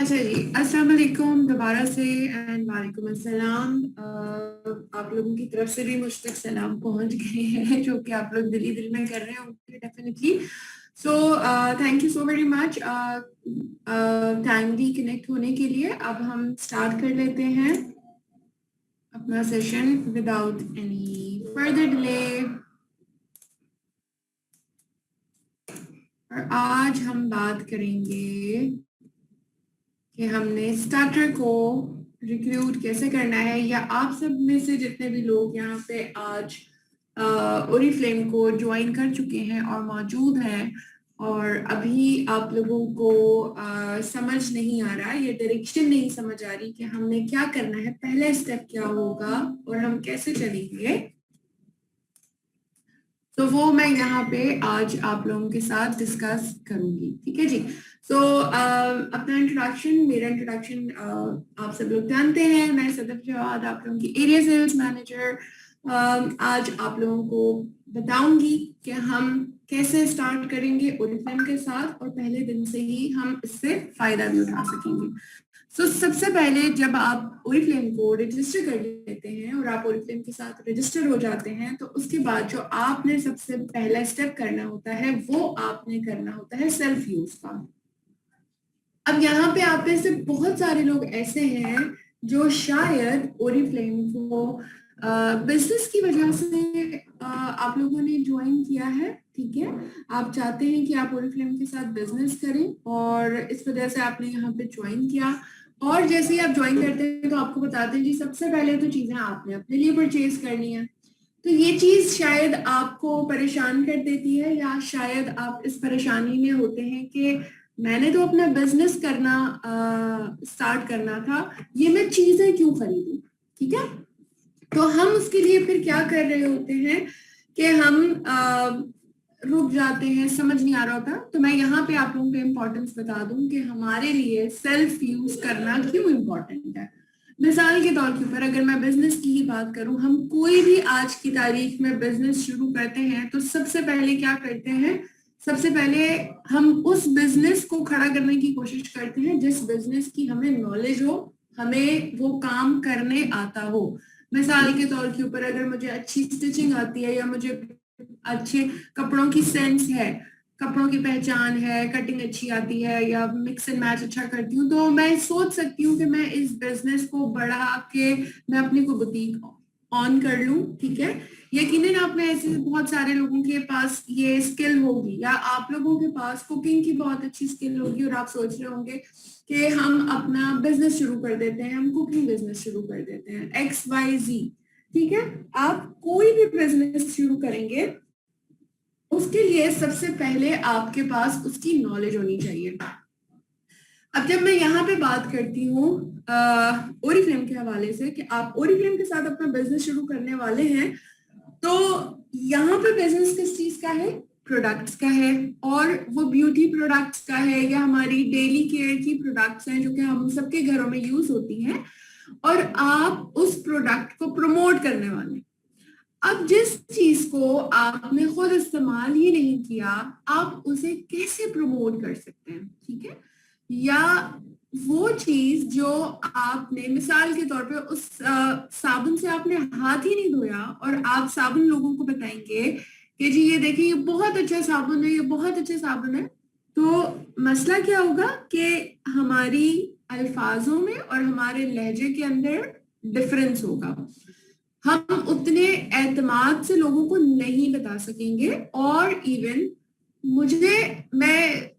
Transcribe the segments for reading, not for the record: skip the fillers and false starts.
अच्छा जी, अस्सलाम वालेकुम दोबारा से एंड वालेकुम अस्सलाम। आप लोगों की तरफ से भी मुझ तक सलाम पहुंच गए हैं जो कि आप लोग दिली दिल में कर रहे होंगे definitely. So thank you so very much timely connect होने के लिए। अब हम स्टार्ट कर लेते हैं अपना session without any further delay. और आज हम बात करेंगे कि हमने स्टार्टर को रिक्रूट कैसे करना है, या आप सब में से जितने भी लोग यहाँ पे आज ओरिफ्लेम को ज्वाइन कर चुके हैं और मौजूद हैं और अभी आप लोगों को समझ नहीं आ रहा, ये डायरेक्शन नहीं समझ आ रही कि हमने क्या करना है, पहला स्टेप क्या होगा और हम कैसे चलेंगे, तो वो मैं यहाँ पे आज आप लोगों के साथ डिस्कस करूंगी। ठीक है जी। सो अपना इंट्रोडक्शन, मेरा इंट्रोडक्शन आप सब लोग जानते हैं। मैं सदफ जवाद, आप लोगों की एरिया सेल्स मैनेजर, आज आप लोगों को बताऊंगी कि हम कैसे स्टार्ट करेंगे ओरिफ्लेम के साथ और पहले दिन से ही हम इससे फायदा भी उठा सकेंगे। सबसे पहले जब आप ओरिफ्लेम को रजिस्टर कर लेते हैं और आप ओरिफ्लेम के साथ रजिस्टर हो जाते हैं, तो उसके बाद जो आपने सबसे पहला स्टेप करना होता है वो आपने करना होता है सेल्फ यूज का। अब यहाँ पे आप में से बहुत सारे लोग ऐसे हैं जो शायद ओरिफ्लेम को बिजनेस की वजह से आप लोगों ने ज्वाइन किया है। ठीक है, आप चाहते हैं कि आप ओरिफ्लेम के साथ बिजनेस करें और इस वजह से आपने यहाँ पे ज्वाइन किया। और जैसे ही आप ज्वाइन करते हैं तो आपको बताते हैं जी सबसे पहले तो चीजें आपने अपने लिए परचेज करनी है। तो ये चीज शायद आपको परेशान कर देती है, या शायद आप इस परेशानी में होते हैं कि मैंने तो अपना बिजनेस करना स्टार्ट करना था, ये मैं चीजें क्यों खरीदूं। ठीक है, तो हम उसके लिए फिर क्या कर रहे होते हैं कि हम रुक जाते हैं, समझ नहीं आ रहा होता। तो मैं यहाँ पे आप लोगों को इम्पोर्टेंस बता दूं कि हमारे लिए सेल्फ यूज करना क्यों इम्पोर्टेंट है। मिसाल के तौर के ऊपर अगर मैं बिजनेस की ही बात करूं, हम कोई भी आज की तारीख में बिजनेस शुरू करते हैं तो सबसे पहले क्या करते हैं, सबसे पहले हम उस बिजनेस को खड़ा करने की कोशिश करते हैं जिस बिजनेस की हमें नॉलेज हो, हमें वो काम करने आता हो। मिसाल के तौर के ऊपर अगर मुझे अच्छी स्टिचिंग आती है, या मुझे अच्छे कपड़ों की सेंस है, कपड़ों की पहचान है, कटिंग अच्छी आती है, या मिक्स एंड मैच अच्छा करती हूँ, तो मैं सोच सकती हूँ कि मैं इस बिजनेस को बढ़ा के मैं अपनी को बुटीक ऑन कर लूं। ठीक है, यकीनन आप में ऐसे बहुत सारे लोगों के पास ये स्किल होगी, या आप लोगों के पास कुकिंग की बहुत अच्छी स्किल होगी और आप सोच रहे होंगे कि हम अपना बिजनेस शुरू कर देते हैं, हम कुकिंग बिजनेस शुरू कर देते हैं XYZ। ठीक है, आप कोई भी बिजनेस शुरू करेंगे उसके लिए सबसे पहले आपके पास उसकी नॉलेज होनी चाहिए। अब जब मैं यहाँ पे बात करती हूँ ओरिफ्लेम के हवाले से कि आप ओरिफ्लेम के साथ अपना बिजनेस शुरू करने वाले हैं, तो यहाँ पे बिजनेस किस चीज का है, प्रोडक्ट्स का है, और वो ब्यूटी प्रोडक्ट्स का है या हमारी डेली केयर की प्रोडक्ट्स हैं जो कि हम सबके घरों में यूज होती हैं, और आप उस प्रोडक्ट को प्रमोट करने वाले हैं। अब जिस चीज को आपने खुद इस्तेमाल ही नहीं किया, आप उसे कैसे प्रमोट कर सकते हैं। ठीक है, या वो चीज जो आपने मिसाल के तौर पे उस साबुन से आपने हाथ ही नहीं धोया और आप साबुन लोगों को बताएंगे कि जी ये देखिए ये बहुत अच्छा साबुन है, ये बहुत अच्छा साबुन है, तो मसला क्या होगा कि हमारी अल्फाजों में और हमारे लहजे के अंदर डिफरेंस होगा। हम उतने एतमाद से लोगों को नहीं बता सकेंगे, और इवन मुझे, मैं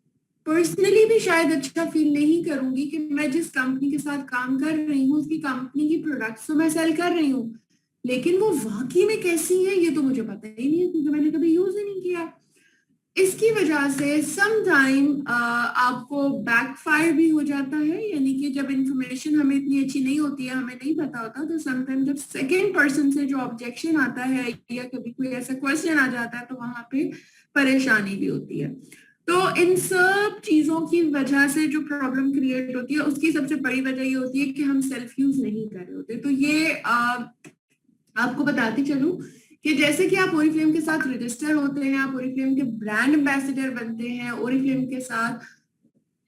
पर्सनली भी शायद अच्छा फील नहीं करूंगी कि मैं जिस कंपनी के साथ काम कर रही हूँ उसकी कंपनी की प्रोडक्ट्स तो मैं सेल कर रही हूँ, लेकिन वो वाकई में कैसी है ये तो मुझे पता ही नहीं है क्योंकि मैंने कभी यूज ही नहीं किया। इसकी वजह से सम टाइम आपको बैकफायर भी हो जाता है, यानी कि जब इंफॉर्मेशन हमें इतनी अच्छी नहीं होती है, हमें नहीं पता होता, तो सम टाइम जब सेकेंड पर्सन से जो ऑब्जेक्शन आता है या कभी कोई ऐसा क्वेश्चन आ जाता है तो वहां पे परेशानी भी होती है। तो इन सब चीजों की वजह से जो प्रॉब्लम क्रिएट होती है उसकी सबसे बड़ी वजह ये होती है कि हम सेल्फ यूज नहीं कर रहे होते। तो ये आपको बताती चलूं कि जैसे कि आप ओरिफ्लेम के साथ रजिस्टर होते हैं, आप ओरिफ्लेम के ब्रांड एम्बेसडर बनते हैं ओरिफ्लेम के साथ,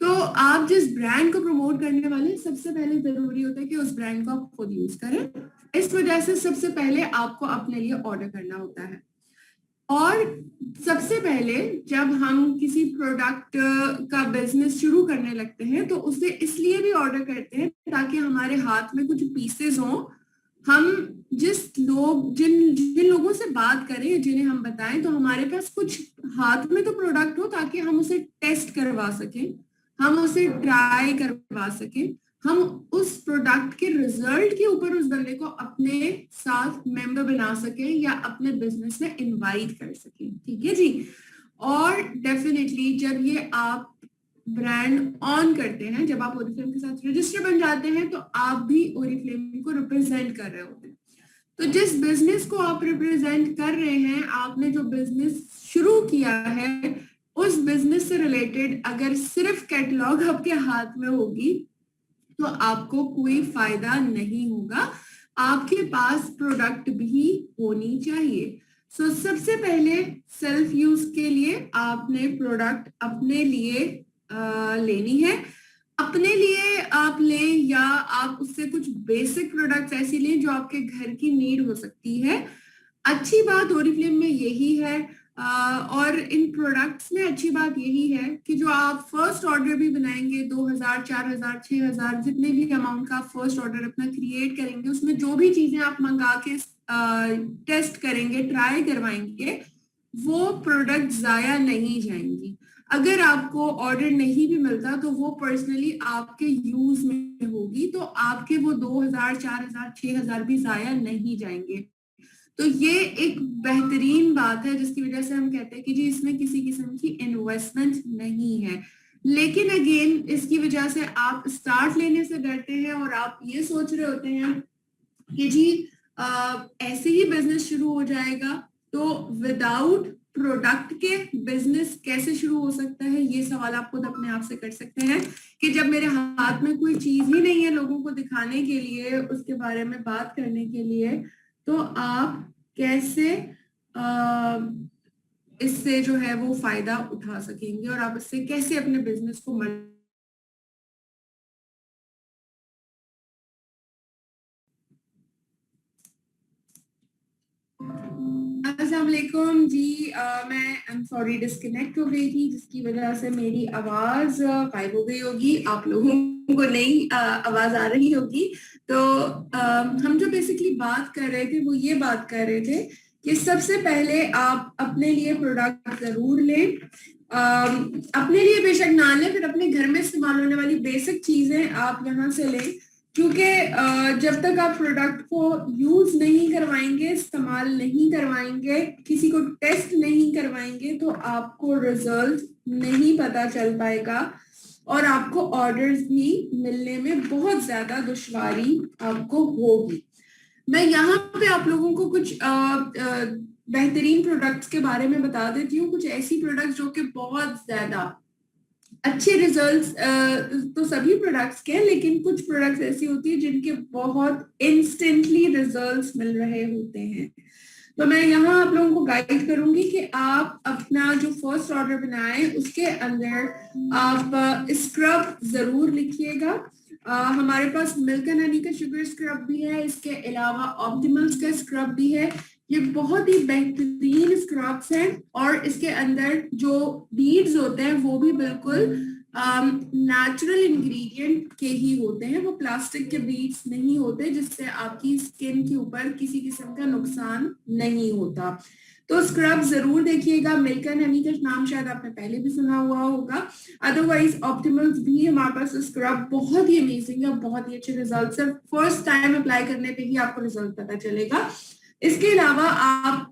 तो आप जिस ब्रांड को प्रमोट करने वाले हैं, सबसे पहले जरूरी होता है कि उस ब्रांड को आप खुद यूज करें। इस वजह से सबसे पहले आपको अपने लिए ऑर्डर करना होता है। और सबसे पहले जब हम किसी प्रोडक्ट का बिजनेस शुरू करने लगते हैं तो उसे इसलिए भी ऑर्डर करते हैं ताकि हमारे हाथ में कुछ पीसेस हों, हम जिन जिन लोगों से बात करें, जिन्हें हम बताएं, तो हमारे पास कुछ हाथ में तो प्रोडक्ट हो ताकि हम उसे टेस्ट करवा सकें, हम उसे ट्राई करवा सकें, हम उस प्रोडक्ट के रिजल्ट के ऊपर उस बंदे को अपने साथ मेंबर बना सकें या अपने बिजनेस में इनवाइट कर सकें। ठीक है जी। और डेफिनेटली जब ये आप ब्रांड ऑन करते हैं, जब आप ओरिफ्लेम के साथ रजिस्टर बन जाते हैं, तो आप भी ओरिफ्लेम को रिप्रेजेंट कर रहे होते हैं। तो जिस बिजनेस को आप रिप्रेजेंट कर रहे हैं, आपने जो बिजनेस शुरू किया है, उस बिजनेस से रिलेटेड अगर सिर्फ कैटलॉग आपके हाथ में होगी तो आपको कोई फायदा नहीं होगा। आपके पास प्रोडक्ट भी होनी चाहिए। सबसे पहले सेल्फ यूज के लिए आपने प्रोडक्ट अपने लिए लेनी है। अपने लिए आप लें या आप उससे कुछ बेसिक प्रोडक्ट्स ऐसी लें जो आपके घर की नीड हो सकती है। अच्छी बात ओरिफ्लेम में यही है और इन प्रोडक्ट्स में अच्छी बात यही है कि जो आप फर्स्ट ऑर्डर भी बनाएंगे 2000, 4000, 6000, जितने भी अमाउंट का फर्स्ट ऑर्डर अपना क्रिएट करेंगे, उसमें जो भी चीजें आप मंगा के टेस्ट करेंगे, ट्राई करवाएंगे, वो प्रोडक्ट जाया नहीं जाएंगी। अगर आपको ऑर्डर नहीं भी मिलता तो वो पर्सनली आपके यूज में होगी, तो आपके वो 2000, 4000, 6000 भी जाया नहीं जाएंगे। तो ये एक बेहतरीन बात है जिसकी वजह से हम कहते हैं कि जी इसमें किसी किस्म की इन्वेस्टमेंट नहीं है। लेकिन अगेन इसकी वजह से आप स्टार्ट लेने से डरते हैं और आप ये सोच रहे होते हैं कि जी ऐसे ही बिजनेस शुरू हो जाएगा। तो विदाउट प्रोडक्ट के बिजनेस कैसे शुरू हो सकता है, ये सवाल आप खुद अपने आप से कर सकते हैं कि जब मेरे हाथ में कोई चीज ही नहीं है लोगों को दिखाने के लिए, उसके बारे में बात करने के लिए, तो आप कैसे इससे जो है वो फायदा उठा सकेंगे और आप इससे कैसे अपने बिजनेस को अस्सलाम वालेकुम जी। मैं सॉरी डिस्कनेक्ट हो गई थी जिसकी वजह से मेरी आवाज गायब हो गई होगी, आप लोगों को नई आवाज आ रही होगी। तो हम जो बेसिकली बात कर रहे थे वो ये बात कर रहे थे कि सबसे पहले आप अपने लिए प्रोडक्ट जरूर लें। अपने लिए बेशक ना लें, फिर अपने घर में इस्तेमाल होने वाली बेसिक चीजें आप यहाँ से लें, क्योंकि जब तक आप प्रोडक्ट को यूज नहीं करवाएंगे, इस्तेमाल नहीं करवाएंगे, किसी को टेस्ट नहीं करवाएंगे, तो आपको रिजल्ट नहीं पता चल पाएगा और आपको ऑर्डर्स भी मिलने में बहुत ज्यादा दुश्वारी आपको होगी। मैं यहाँ पे आप लोगों को कुछ बेहतरीन प्रोडक्ट्स के बारे में बता देती हूँ। कुछ ऐसी प्रोडक्ट्स जो कि बहुत ज्यादा अच्छे रिजल्ट्स, तो सभी प्रोडक्ट्स के हैं, लेकिन कुछ प्रोडक्ट्स ऐसी होती है जिनके बहुत इंस्टेंटली रिजल्ट्स मिल रहे होते हैं। तो मैं यहाँ आप लोगों को गाइड करूंगी कि आप अपना जो फर्स्ट ऑर्डर बनाए उसके अंदर आप स्क्रब जरूर लिखिएगा। हमारे पास मिल्क एंड हनी का शुगर स्क्रब भी है, इसके अलावा ऑप्टिमल्स का स्क्रब भी है। ये बहुत ही बेहतरीन स्क्रब्स हैं और इसके अंदर जो बीड्स होते हैं वो भी बिल्कुल नेचुरल इंग्रेडिएंट के ही होते हैं, वो प्लास्टिक के बीड्स नहीं होते जिससे आपकी स्किन के ऊपर किसी किस्म का नुकसान नहीं होता। तो स्क्रब जरूर देखिएगा। मिल्क एंड हनी का नाम शायद आपने पहले भी सुना हुआ होगा। अदरवाइज ऑप्टिमल्स भी हमारे पास स्क्रब बहुत ही अमेजिंग है, बहुत ही अच्छे रिजल्ट है। फर्स्ट टाइम अप्लाई करने पे ही आपको रिजल्ट पता चलेगा। इसके अलावा आप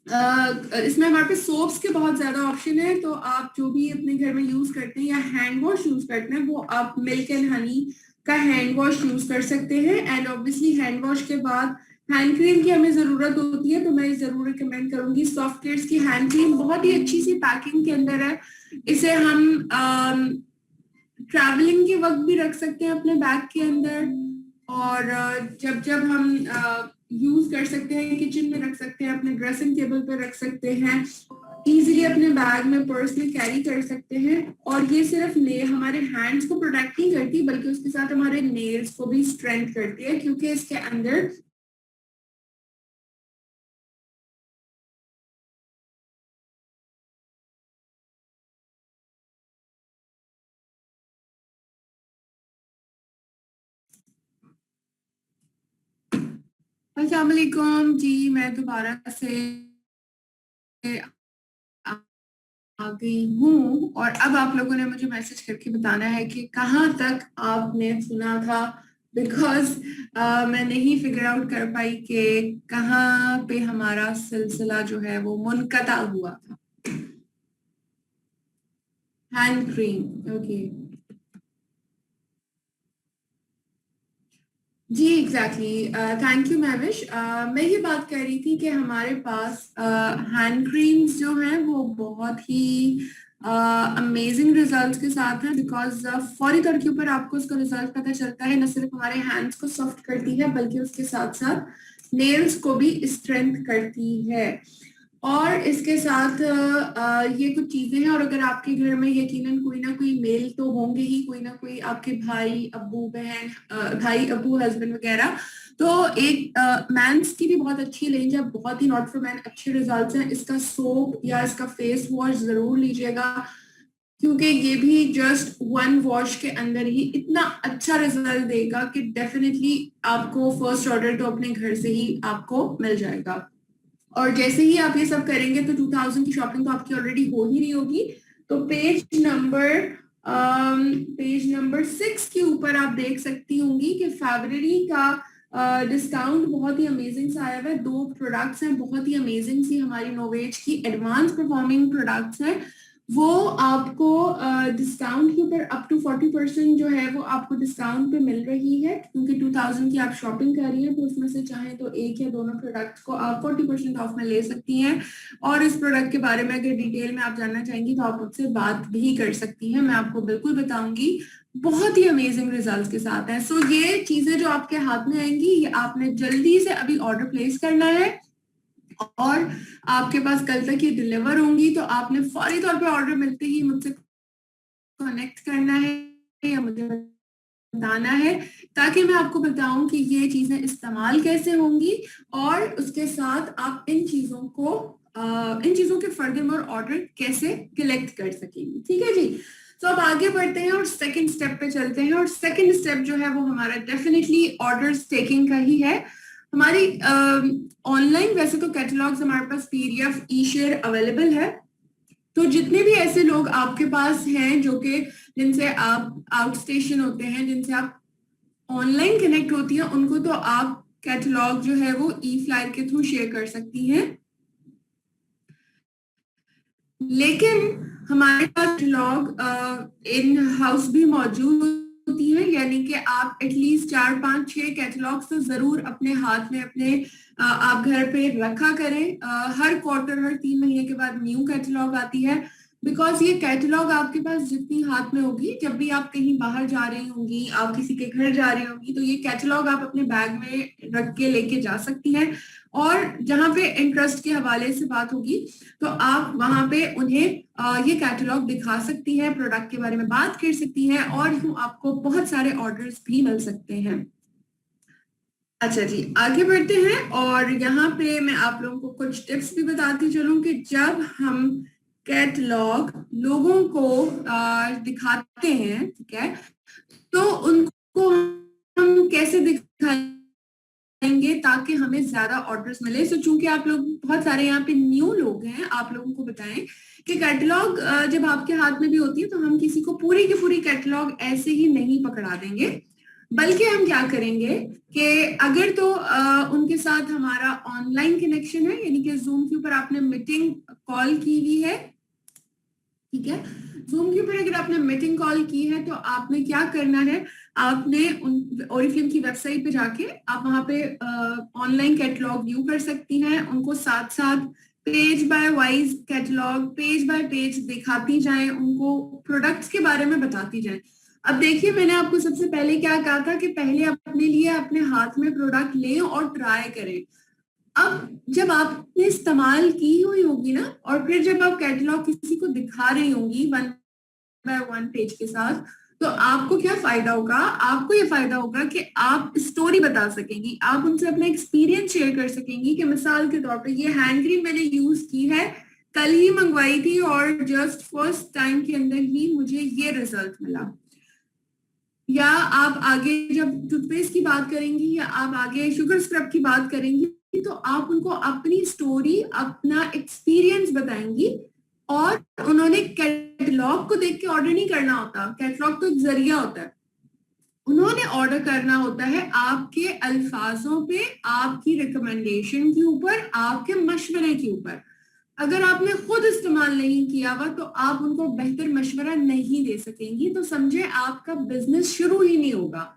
इसमें हमारे पास सोप्स के बहुत ज्यादा ऑप्शन है, तो आप जो भी अपने घर में यूज करते हैं या हैंड वॉश यूज करते हैं, वो आप मिल्क एंड हनी का हैंड वॉश यूज कर सकते हैं। एंड ऑब्वियसली हैंड वॉश के बाद हैंड क्रीम की हमें जरूरत होती है, तो मैं जरूर रिकमेंड करूंगी सॉफ्ट केयर्स की हैंड क्रीम। बहुत ही अच्छी सी पैकिंग के अंदर है, इसे हम ट्रैवलिंग के वक्त भी रख सकते हैं अपने बैग के अंदर, और जब जब हम यूज कर सकते हैं, किचन में रख सकते हैं, अपने ड्रेसिंग टेबल पर रख सकते हैं। इजीली अपने बैग में, पर्स में कैरी कर सकते हैं। और ये सिर्फ हमारे हैंड्स को प्रोटेक्ट नहीं करती, बल्कि उसके साथ हमारे नेल्स को भी स्ट्रेंथ करती है, क्योंकि इसके अंदर अस्सलाम वालेकुम जी, मैं दोबारा से आ गई हूँ। और अब आप लोगों ने मुझे मैसेज करके बताना है कि कहाँ तक आपने सुना था, बिकॉज मैं नहीं फिगर आउट कर पाई कि कहाँ पे हमारा सिलसिला जो है वो मुनक़ता हुआ था। Hand cream, okay ji, exactly. Thank you Mahvish. मैं ये बात कर रही थी कि हमारे पास हैंड क्रीम्स जो हैं वो बहुत ही अमेजिंग रिजल्ट्स के साथ हैं, बिकॉज फौरी तौर के ऊपर आपको उसका रिजल्ट पता चलता है। न सिर्फ हमारे हैंड्स को सॉफ्ट करती है, बल्कि उसके साथ साथ नेल्स को भी स्ट्रेंथ करती है। और इसके साथ ये कुछ चीजें हैं। और अगर आपके घर में यकीनन कोई ना कोई मेल तो होंगे ही, कोई ना कोई आपके भाई अब्बू बहन, भाई अब्बू हस्बैंड वगैरह, तो एक मैंस की भी बहुत अच्छी रेंज है, बहुत ही नॉट फॉर मैन अच्छे रिजल्ट्स हैं। इसका सोप या इसका फेस वॉश जरूर लीजिएगा, क्योंकि ये भी जस्ट वन वॉश के अंदर ही इतना अच्छा रिजल्ट देगा कि डेफिनेटली आपको फर्स्ट ऑर्डर तो अपने घर से ही आपको मिल जाएगा। और जैसे ही आप ये सब करेंगे तो 2000 की शॉपिंग तो आपकी ऑलरेडी हो ही रही होगी। तो पेज नंबर 6 के ऊपर आप देख सकती होंगी कि फरवरी का डिस्काउंट बहुत ही अमेजिंग सा आया हुआ है। 2 प्रोडक्ट्स हैं बहुत ही अमेजिंग सी, हमारी नोवेज की एडवांस परफॉर्मिंग प्रोडक्ट्स हैं। वो आपको डिस्काउंट के ऊपर अप टू 40% जो है वो आपको डिस्काउंट पे मिल रही है, क्योंकि 2000 की आप शॉपिंग कर रही है, तो उसमें से चाहे तो एक या दोनों प्रोडक्ट्स को आप 40% ऑफ में ले सकती हैं। और इस प्रोडक्ट के बारे में अगर डिटेल में आप जानना चाहेंगी तो आप मुझसे बात भी कर सकती हैं, मैं आपको बिल्कुल बताऊंगी। बहुत ही अमेजिंग रिजल्ट के साथ है। सो ये चीजें जो आपके हाथ में आएंगी, ये आपने जल्दी से अभी ऑर्डर प्लेस करना है, और आपके पास कल तक ये डिलीवर होंगी। तो आपने फौरी तौर पे ऑर्डर मिलते ही मुझसे कनेक्ट करना है या मुझे बताना है, ताकि मैं आपको बताऊं कि ये चीजें इस्तेमाल कैसे होंगी, और उसके साथ आप इन चीजों के फर्दर मोर ऑर्डर कैसे कलेक्ट कर सकेंगे। ठीक है जी। तो अब आगे बढ़ते हैं और सेकंड स्टेप पे चलते हैं। और सेकंड स्टेप जो है वो हमारा डेफिनेटली ऑर्डर्स टेकिंग का ही है। हमारी ऑनलाइन वैसे तो कैटलॉग्स हमारे पास पीडीएफ ई शेयर अवेलेबल है। तो जितने भी ऐसे लोग आपके पास हैं जो कि जिनसे आप आउट स्टेशन होते हैं, जिनसे आप ऑनलाइन कनेक्ट होती हैं, उनको तो आप कैटलॉग जो है वो ई फ्लायर के थ्रू शेयर कर सकती हैं। लेकिन हमारे पास कैटलॉग इन हाउस भी मौजूद होती है, यानी कि आप एटलीस्ट 4 5 6 कैटलॉग्स तो जरूर अपने हाथ में अपने आप घर पे रखा करें। हर क्वार्टर, हर 3 महीने के बाद न्यू कैटलॉग आती है। बिकॉज ये कैटलॉग आपके पास जितनी हाथ में होगी, जब भी आप कहीं बाहर जा रही होंगी, आप किसी के घर जा रही होंगी, तो ये कैटलॉग आप अपने बैग में रख के लेके जा सकती हैं। और जहां पे इंटरेस्ट के हवाले से बात होगी, तो आप वहां पे उन्हें ये कैटलॉग दिखा सकती हैं, प्रोडक्ट के बारे में बात कर सकती हैं, और यूं आपको बहुत सारे ऑर्डर्स भी मिल सकते हैं। अच्छा जी, आगे बढ़ते हैं। और यहाँ पे मैं आप लोगों को कुछ टिप्स भी बताती चलूं कि जब हम कैटलॉग लोगों को दिखाते हैं, ठीक है, तो उनको हम कैसे दिखाएंगे ताकि हमें ज्यादा ऑर्डर्स मिले। सो चूंकि आप लोग बहुत सारे यहाँ पे न्यू लोग हैं, आप लोगों को बताएं कि कैटलॉग जब आपके हाथ में भी होती है, तो हम किसी को पूरी की पूरी कैटलॉग ऐसे ही नहीं पकड़ा देंगे, बल्कि हम क्या करेंगे कि अगर तो उनके साथ हमारा ऑनलाइन कनेक्शन है, यानी कि जूम के ऊपर आपने मीटिंग कॉल की हुई है, ठीक है, जूम के ऊपर अगर आपने मीटिंग कॉल की है, तो आपने क्या करना है, आपने ओरिफ्लेम की वेबसाइट पे जाके आप वहां पे ऑनलाइन कैटलॉग व्यू कर सकती हैं। उनको साथ साथ page by wise catalogue, page by page दिखाती जाएं, उनको प्रोडक्ट्स के बारे में बताती जाएं। अब देखिए, मैंने आपको सबसे पहले क्या कहा था कि पहले अपने लिए अपने हाथ में प्रोडक्ट लें और ट्राई करें। अब जब आपने इस्तेमाल की हुई होगी ना, और फिर जब आप कैटलॉग किसी को दिखा रही होंगी 1 by 1 पेज के साथ, तो आपको क्या फायदा होगा? आपको ये फायदा होगा कि आप स्टोरी बता सकेंगी, आप उनसे अपना एक्सपीरियंस शेयर कर सकेंगी कि मिसाल के तौर पे ये हैंड क्रीम मैंने यूज की है, कल ही मंगवाई थी और जस्ट फर्स्ट टाइम के अंदर ही मुझे ये रिजल्ट मिला। या आप आगे जब टूथपेस्ट की बात करेंगी या आप आगे शुगर स्क्रब की बात करेंगी, तो आप उनको अपनी स्टोरी, अपना एक्सपीरियंस बताएंगी। और उन्होंने कैटलॉग को देख के ऑर्डर नहीं करना होता, कैटलॉग तो एक जरिया होता है। उन्होंने ऑर्डर करना होता है आपके अल्फाजों पे, आपकी रिकमेंडेशन के ऊपर, आपके मशवरे के ऊपर। अगर आपने खुद इस्तेमाल नहीं किया हुआ तो आप उनको बेहतर मशवरा नहीं दे सकेंगी, तो समझे आपका बिजनेस शुरू ही नहीं होगा।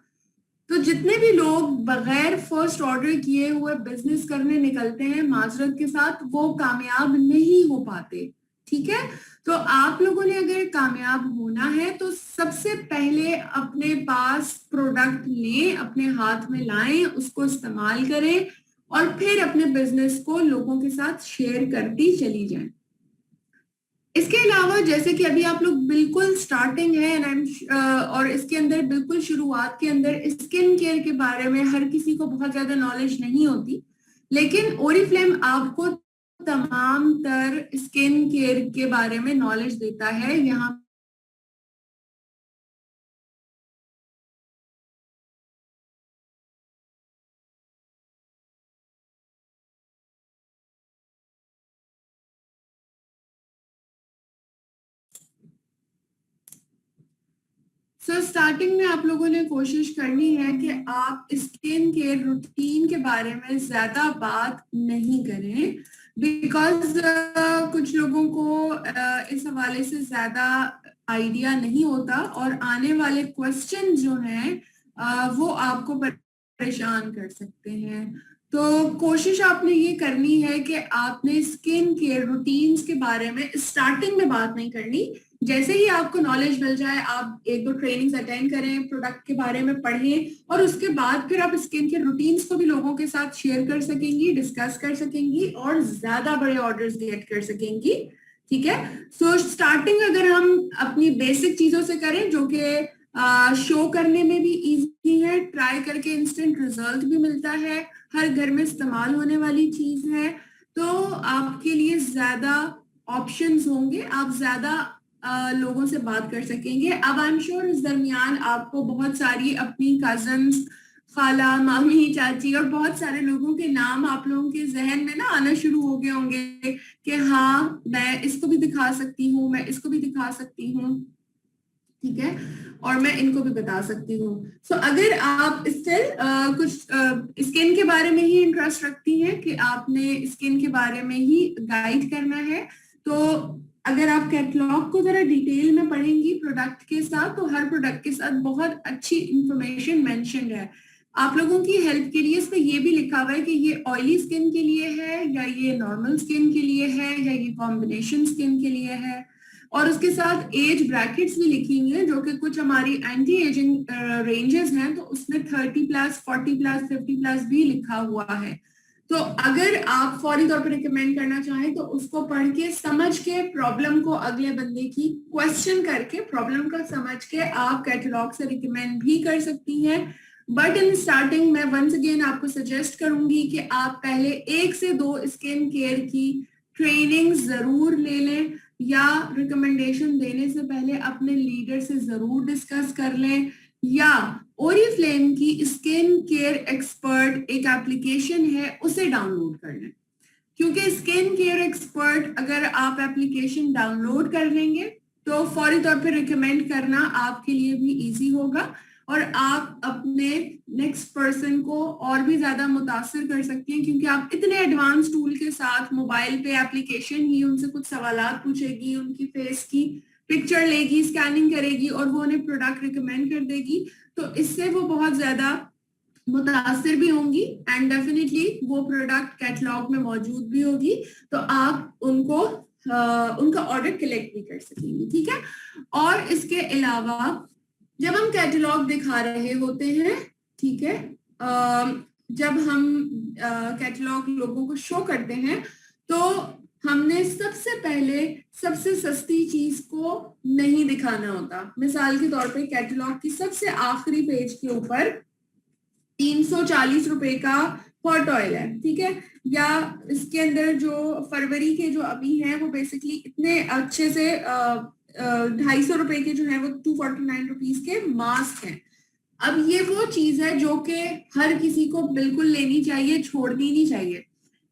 तो जितने भी लोग बगैर फर्स्ट ऑर्डर किए हुए बिजनेस करने निकलते हैं माजरत के साथ, वो कामयाब नहीं हो पाते। ठीक है, तो आप लोगों ने अगर कामयाब होना है तो सबसे पहले अपने पास प्रोडक्ट लें, अपने हाथ में लाएं, उसको इस्तेमाल करें और फिर अपने बिजनेस को लोगों के साथ शेयर करती चली जाएं। इसके अलावा जैसे कि अभी आप लोग बिल्कुल स्टार्टिंग है और इसके अंदर बिल्कुल शुरुआत के अंदर स्किन केयर के बारे में हर किसी को बहुत ज्यादा नॉलेज नहीं होती, लेकिन ओरिफ्लेम आपको तमाम तर स्किन केयर के बारे में नॉलेज देता है। यहाँ स्टार्टिंग में आप लोगों ने कोशिश करनी है कि आप स्किन केयर रूटीन के बारे में ज्यादा बात नहीं करें, बिकॉज कुछ लोगों को इस हवाले से ज्यादा आइडिया नहीं होता और आने वाले क्वेश्चन जो हैं वो आपको परेशान कर सकते हैं। तो कोशिश आपने ये करनी है कि आपने स्किन केयर रूटीन्स के बारे में स्टार्टिंग में बात नहीं करनी। जैसे ही आपको नॉलेज मिल जाए आप 1-2 ट्रेनिंग्स अटेंड करें, प्रोडक्ट के बारे में पढ़ें और उसके बाद फिर आप स्किन के रूटीन्स को भी लोगों के साथ शेयर कर सकेंगी, डिस्कस कर सकेंगी और ज्यादा बड़े ऑर्डर्स गेट कर सकेंगी। ठीक है, सो स्टार्टिंग अगर हम अपनी बेसिक चीजों से करें जो कि शो करने में भी इजी है, ट्राई करके इंस्टेंट रिजल्ट भी मिलता है, हर घर में इस्तेमाल होने वाली चीज है, तो आपके लिए ज्यादा ऑप्शंस होंगे, आप ज्यादा लोगों से बात कर सकेंगे। अब आई एम श्योर इस दरमियान आपको बहुत सारी अपनी कजन्स, खाला, मामी, चाची और बहुत सारे लोगों के नाम आप लोगों के जहन में ना आना शुरू हो गए होंगे कि हाँ मैं इसको भी दिखा सकती हूँ, मैं इसको भी दिखा सकती हूँ। ठीक है, और मैं इनको भी बता सकती हूँ। सो अगर आप स्टिल कुछ स्किन के बारे में ही इंटरेस्ट रखती हैं कि आपने स्किन के बारे में ही गाइड करना है, तो अगर आप कैटलॉग को जरा डिटेल में पढ़ेंगी प्रोडक्ट के साथ, तो हर प्रोडक्ट के साथ बहुत अच्छी इंफॉर्मेशन मेंशन्ड है। आप लोगों की हेल्प के लिए इसमें ये भी लिखा हुआ है कि ये ऑयली स्किन के लिए है या ये नॉर्मल स्किन के लिए है या ये कॉम्बिनेशन स्किन के लिए है, और उसके साथ एज ब्रैकेट्स भी लिखी हुई है जो कि कुछ हमारी एंटी एजिंग रेंजेस हैं, तो उसमें 30+, 40+, 50+ भी लिखा हुआ है। तो अगर आप फौरी तौर पर रिकमेंड करना चाहें तो उसको पढ़ के समझ के प्रॉब्लम को अगले बंदे की क्वेश्चन करके प्रॉब्लम का समझ के आप कैटलॉग से रिकमेंड भी कर सकती हैं। बट इन स्टार्टिंग मैं वंस अगेन आपको सजेस्ट करूंगी कि आप पहले 1 से 2 स्किन केयर की ट्रेनिंग जरूर ले लें, या रिकमेंडेशन देने से पहले अपने लीडर से जरूर डिस्कस कर लें, या ओरिफ्लेम की स्किन केयर एक्सपर्ट एक एप्लीकेशन है उसे डाउनलोड कर लें। क्योंकि स्किन केयर एक्सपर्ट अगर आप एप्लीकेशन डाउनलोड कर लेंगे तो फौरी तौर पे रिकमेंड करना आपके लिए भी इजी होगा और आप अपने नेक्स्ट पर्सन को और भी ज्यादा मुतासिर कर सकती हैं, क्योंकि आप इतने एडवांस टूल के साथ मोबाइल पे एप्लीकेशन ही उनसे कुछ सवालात पूछेगी, उनकी फेस की पिक्चर लेगी, स्कैनिंग करेगी और वो उन्हें प्रोडक्ट रिकमेंड कर देगी, तो इससे वो बहुत ज्यादा मुतासिर भी होंगी एंड डेफिनेटली वो प्रोडक्ट कैटलॉग में मौजूद भी होगी, तो आप उनको उनका ऑर्डर कलेक्ट भी कर सकेंगे। ठीक है, और इसके अलावा जब हम कैटलॉग दिखा रहे होते हैं, ठीक है, जब हम कैटलॉग लोगों को शो करते हैं तो हमने सबसे पहले सबसे सस्ती चीज को नहीं दिखाना होता। मिसाल के तौर पे कैटलॉग की सबसे आखिरी पेज के ऊपर 340 रुपए का हॉट ऑयल है, ठीक है, या इसके अंदर जो फरवरी के जो अभी हैं वो बेसिकली इतने अच्छे से 250 रुपए के जो है वो 249 रुपीज के मास्क हैं। अब ये वो चीज है जो कि हर किसी को बिल्कुल लेनी चाहिए, छोड़नी नहीं चाहिए,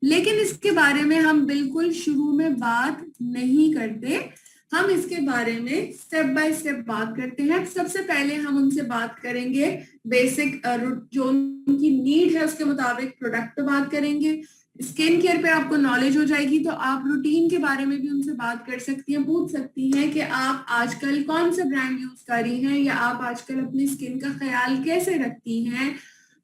लेकिन इसके बारे में हम बिल्कुल शुरू में बात नहीं करते। हम इसके बारे में स्टेप बाय स्टेप बात करते हैं। सबसे पहले हम उनसे बात करेंगे बेसिक जो उनकी नीड है उसके मुताबिक प्रोडक्ट पे बात करेंगे। स्किन केयर पे आपको नॉलेज हो जाएगी तो आप रूटीन के बारे में भी उनसे बात कर सकती हैं, पूछ सकती हैं कि आप आजकल कौन सा ब्रांड यूज कर रही हैं, या आप आजकल अपनी स्किन का ख्याल कैसे रखती हैं,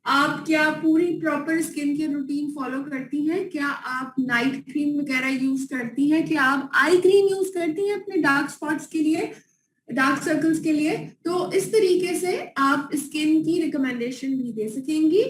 आप क्या पूरी proper skin care routine follow करती हैं, क्या आप नाइट क्रीम वगैरह यूज करती हैं, क्या आप आई क्रीम यूज करती हैं अपने डार्क स्पॉट्स के लिए, डार्क सर्कल्स के लिए। तो इस तरीके से आप स्किन की रिकमेंडेशन भी दे सकेंगी।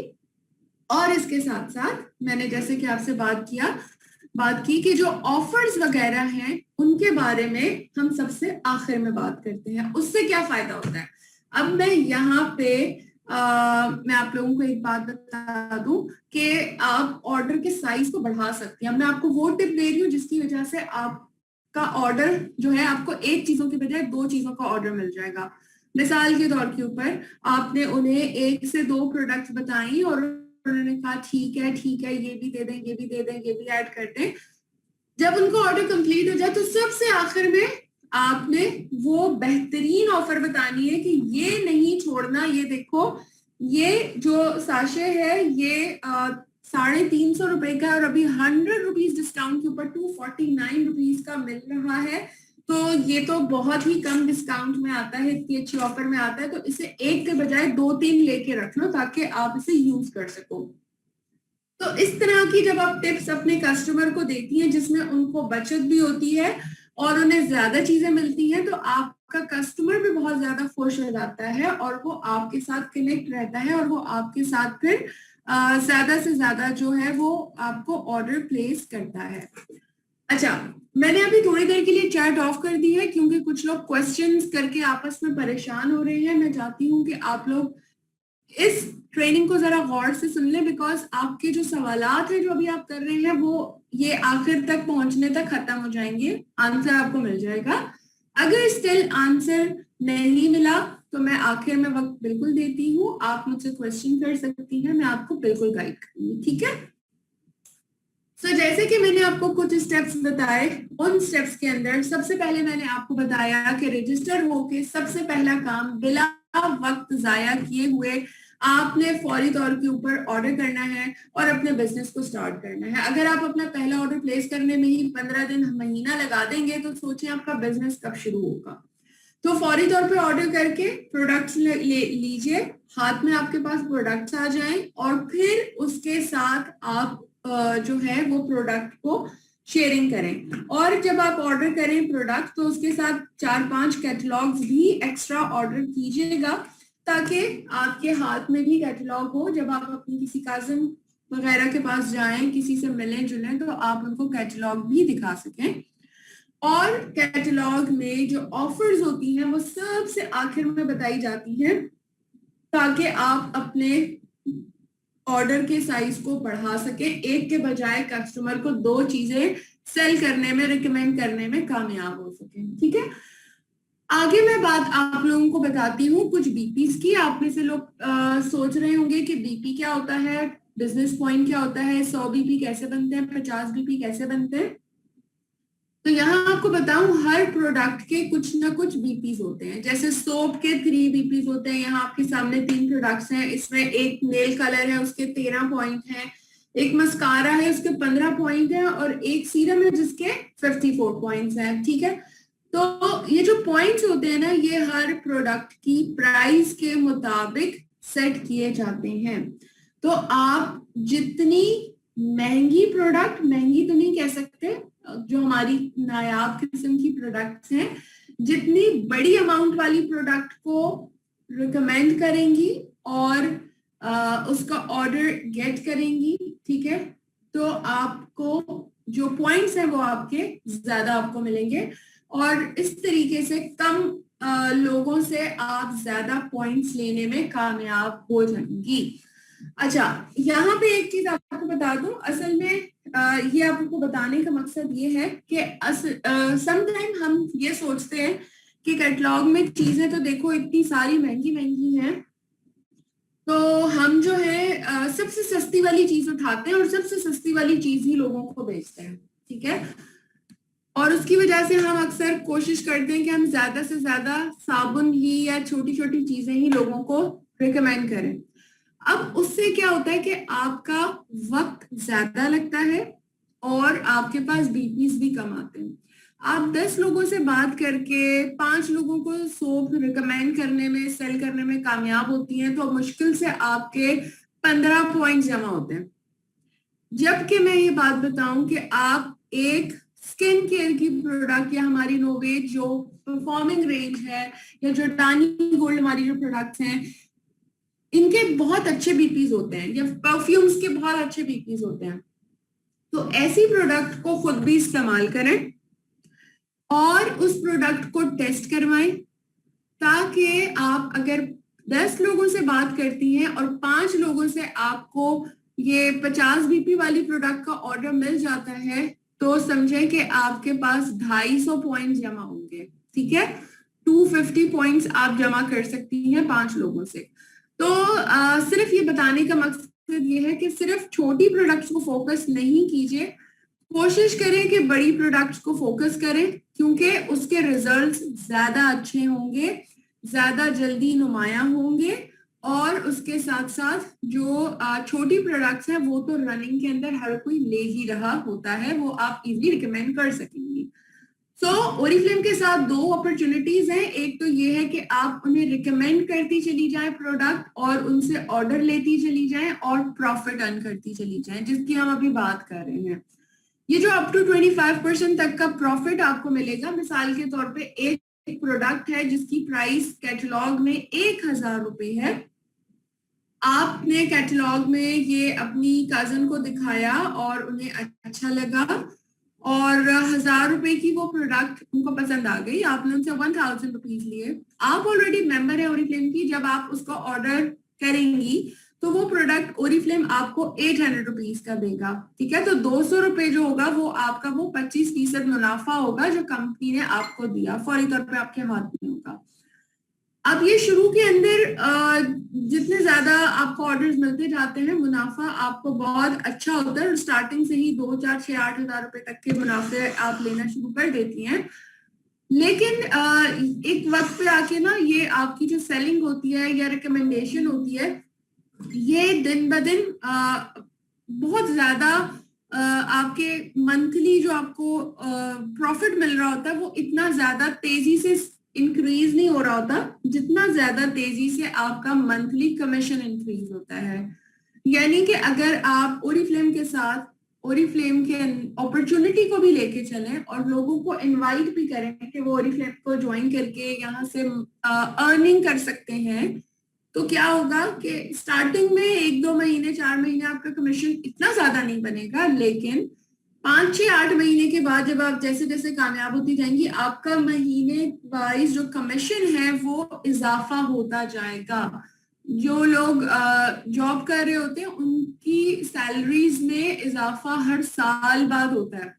और इसके साथ साथ मैंने जैसे कि आपसे बात की कि जो ऑफर्स वगैरह हैं उनके बारे में हम सबसे आखिर में बात करते हैं, उससे क्या फायदा होता है। अब मैं यहाँ पे मैं आप लोगों को एक बात बता दूं कि आप ऑर्डर के साइज को बढ़ा सकती हैं। मैं आपको वो टिप दे रही हूँ जिसकी वजह से आपका ऑर्डर जो है आपको एक चीजों की बजाय 2 चीजों का ऑर्डर मिल जाएगा। मिसाल के तौर के ऊपर आपने उन्हें 1 से 2 प्रोडक्ट्स बताई और उन्होंने कहा ठीक है ये भी दे दें, ये भी दे दें, ये भी ऐड कर दें। जब उनको ऑर्डर कंप्लीट हो जाए तो सबसे आखिर में आपने वो बेहतरीन ऑफर बतानी है कि ये नहीं छोड़ना, ये देखो ये जो साशे है ये 350 रुपए का और अभी 100 रुपीज डिस्काउंट के ऊपर 249 रुपीज का मिल रहा है। तो ये तो बहुत ही कम डिस्काउंट में आता है, इतनी अच्छी ऑफर में आता है, तो इसे एक के बजाय 2-3 लेके रख लो ताकि आप इसे यूज कर सको। तो इस तरह की जब आप टिप्स अपने कस्टमर को देती हैं जिसमें उनको बचत भी होती है और उन्हें ज्यादा चीजें मिलती हैं, तो आपका कस्टमर भी बहुत ज्यादा खुश हो जाता है और वो आपके साथ कनेक्ट रहता है और वो आपके साथ फिर ज्यादा से ज्यादा जो है वो आपको ऑर्डर प्लेस करता है। अच्छा, मैंने अभी थोड़ी देर के लिए चैट ऑफ कर दी है क्योंकि कुछ लोग क्वेश्चंस करके आपस में परेशान हो रहे हैं। मैं चाहती हूँ कि आप लोग इस ट्रेनिंग को जरा गौर से सुन लें, बिकॉज आपके जो सवालात है जो अभी आप कर रहे हैं वो ये आखिर तक पहुंचने तक खत्म हो जाएंगे, आंसर आपको मिल जाएगा। अगर स्टिल आंसर नहीं मिला तो मैं आखिर में वक्त बिल्कुल देती हूँ, आप मुझसे क्वेश्चन कर सकती हैं, मैं आपको बिल्कुल गाइड करूंगी, ठीक है। तो जैसे कि मैंने आपको कुछ स्टेप्स बताए, उन स्टेप्स के अंदर सबसे पहले मैंने आपको बताया कि रजिस्टर होके सबसे पहला काम बिना वक्त जाया किए हुए आपने फौरी तौर के ऊपर ऑर्डर करना है और अपने बिजनेस को स्टार्ट करना है। अगर आप अपना पहला ऑर्डर प्लेस करने में ही 15 दिन महीना लगा देंगे तो सोचें आपका बिजनेस कब शुरू होगा। तो फौरी तौर पे ऑर्डर करके प्रोडक्ट्स लीजिए, हाथ में आपके पास प्रोडक्ट्स आ जाएं और फिर उसके साथ आप जो है वो प्रोडक्ट को शेयरिंग करें। और जब आप ऑर्डर करें प्रोडक्ट तो उसके साथ 4-5 कैटलॉग्स भी एक्स्ट्रा ऑर्डर कीजिएगा ताकि आपके हाथ में भी कैटलॉग हो। जब आप अपनी किसी कजिन वगैरह के पास जाएं, किसी से मिलें जुलें, तो आप उनको कैटलॉग भी दिखा सकें। और कैटलॉग में जो ऑफर्स होती हैं वो सबसे आखिर में बताई जाती हैं ताकि आप अपने ऑर्डर के साइज को बढ़ा सके, एक के बजाय कस्टमर को 2 चीजें सेल करने में, रिकमेंड करने में कामयाब हो सके, ठीक है। आगे मैं बात आप लोगों को बताती हूँ कुछ बीपीज की। आप में से लोग सोच रहे होंगे कि बीपी क्या होता है, बिजनेस पॉइंट क्या होता है, 100 बीपी कैसे बनते हैं, 50 बीपी कैसे बनते हैं। तो यहाँ आपको बताऊं हर प्रोडक्ट के कुछ ना कुछ बीपीज होते हैं। जैसे सोप के 3 बीपीज होते हैं। यहाँ आपके सामने 3 प्रोडक्ट्स हैं, इसमें एक नेल कलर है उसके 13 पॉइंट हैं, एक मस्कारा है उसके 15 पॉइंट है और एक सीरम है जिसके 54 पॉइंट्स हैं, ठीक है। तो ये जो पॉइंट्स होते हैं ना, ये हर प्रोडक्ट की प्राइस के मुताबिक सेट किए जाते हैं। तो आप जितनी महंगी प्रोडक्ट, महंगी तो नहीं कह सकते, जो हमारी नायाब किस्म की प्रोडक्ट्स हैं, जितनी बड़ी अमाउंट वाली प्रोडक्ट को रिकमेंड करेंगी और उसका ऑर्डर गेट करेंगी, ठीक है, तो आपको जो पॉइंट्स हैं वो आपके ज्यादा आपको मिलेंगे और इस तरीके से कम लोगों से आप ज्यादा पॉइंट्स लेने में कामयाब हो जाएंगी। अच्छा, यहाँ पे एक चीज आपको बता दूं, असल में ये आपको बताने का मकसद ये है कि समटाइम हम ये सोचते हैं कि कैटलॉग में चीजें तो देखो इतनी सारी महंगी महंगी हैं, तो हम जो है सबसे सस्ती वाली चीज उठाते हैं और सबसे सस्ती वाली चीज ही लोगों को बेचते हैं, ठीक है। और उसकी वजह से हम अक्सर कोशिश करते हैं कि हम ज्यादा से ज्यादा साबुन ही या छोटी छोटी चीजें ही लोगों को रिकमेंड करें। अब उससे क्या होता है कि आपका वक्त ज्यादा लगता है और आपके पास बीपीज भी कम आते हैं। आप 10 लोगों से बात करके 5 लोगों को सोप रिकमेंड करने में, सेल करने में कामयाब होती हैं, तो मुश्किल से आपके 15 पॉइंट जमा होते हैं। जबकि मैं ये बात बताऊं कि आप एक स्किन केयर की प्रोडक्ट या हमारी नोवेट जो परफॉर्मिंग रेंज है या जो टानी गोल्ड हमारी जो प्रोडक्ट्स हैं, इनके बहुत अच्छे बीपीज होते हैं या परफ्यूम्स के बहुत अच्छे बीपीज होते हैं। तो ऐसी प्रोडक्ट को खुद भी इस्तेमाल करें और उस प्रोडक्ट को टेस्ट करवाएं, ताकि आप अगर 10 लोगों से बात करती हैं और 5 लोगों से आपको ये 50 बीपी वाली प्रोडक्ट का ऑर्डर मिल जाता है, तो समझे कि आपके पास 250 पॉइंट जमा होंगे, ठीक है। 250 पॉइंट्स आप जमा कर सकती हैं 5 लोगों से। तो सिर्फ ये बताने का मकसद ये है कि सिर्फ छोटी प्रोडक्ट्स को फोकस नहीं कीजिए, कोशिश करें कि बड़ी प्रोडक्ट्स को फोकस करें, क्योंकि उसके रिजल्ट्स ज्यादा अच्छे होंगे, ज्यादा जल्दी नुमाया होंगे और उसके साथ साथ जो छोटी प्रोडक्ट्स हैं वो तो रनिंग के अंदर हर कोई ले ही रहा होता है, वो आप इजीली रिकमेंड कर सकेंगी। सो ओरिफ्लेम के साथ 2 अपॉर्चुनिटीज हैं। एक तो ये है कि आप उन्हें रिकमेंड करती चली जाएं प्रोडक्ट और उनसे ऑर्डर लेती चली जाएं और प्रॉफिट अर्न करती चली जाएं, जिसकी हम अभी बात कर रहे हैं। ये जो अप टू 25% तक का प्रॉफिट आपको मिलेगा, मिसाल के तौर पे एक प्रोडक्ट है जिसकी प्राइस कैटलॉग में 1000 रुपए है, आपने कैटलॉग में ये अपनी कजन को दिखाया और उन्हें अच्छा लगा और 1000 रुपए की वो प्रोडक्ट उनको पसंद आ गई, आपने उनसे 1000 रुपीज लिए, आप ऑलरेडी मेंबर है ओरिफ्लेम की, जब आप उसका ऑर्डर करेंगी तो वो प्रोडक्ट ओरिफ्लेम आपको 800 रुपीज का देगा, ठीक है। तो 200 रुपए जो होगा वो आपका वो 25% मुनाफा होगा जो कंपनी ने आपको दिया, फौरी तौर पे आपके हाथ में होगा। अब ये शुरू के अंदर जितने ज्यादा आपको ऑर्डर्स मिलते जाते हैं, मुनाफा आपको बहुत अच्छा होता है, स्टार्टिंग से ही 2, 4, 6, 8 हजार रुपए तक के मुनाफे आप लेना शुरू कर देती हैं। लेकिन एक वक्त पे आके ना ये आपकी जो सेलिंग होती है या रिकमेंडेशन होती है, ये दिन ब दिन बहुत ज्यादा आपके मंथली जो आपको प्रॉफिट मिल रहा होता है वो इतना ज्यादा तेजी से इंक्रीज नहीं हो रहा होता जितना ज्यादा तेजी से आपका मंथली कमीशन इंक्रीज होता है। यानी कि अगर आप ओरिफ्लेम के साथ ओरिफ्लेम के अपॉर्चुनिटी को भी लेके चलें और लोगों को इनवाइट भी करें कि वो ओरिफ्लेम को ज्वाइन करके यहाँ से अर्निंग कर सकते हैं, तो क्या होगा कि स्टार्टिंग में 1-2 महीने 4 महीने आपका कमीशन इतना ज्यादा नहीं बनेगा, लेकिन 5-6-8 महीने के बाद जब आप जैसे जैसे कामयाब होती जाएंगी, आपका महीने वाइज जो कमीशन है वो इजाफा होता जाएगा। जो लोग जॉब कर रहे होते हैं उनकी सैलरीज में इजाफा हर साल बाद होता है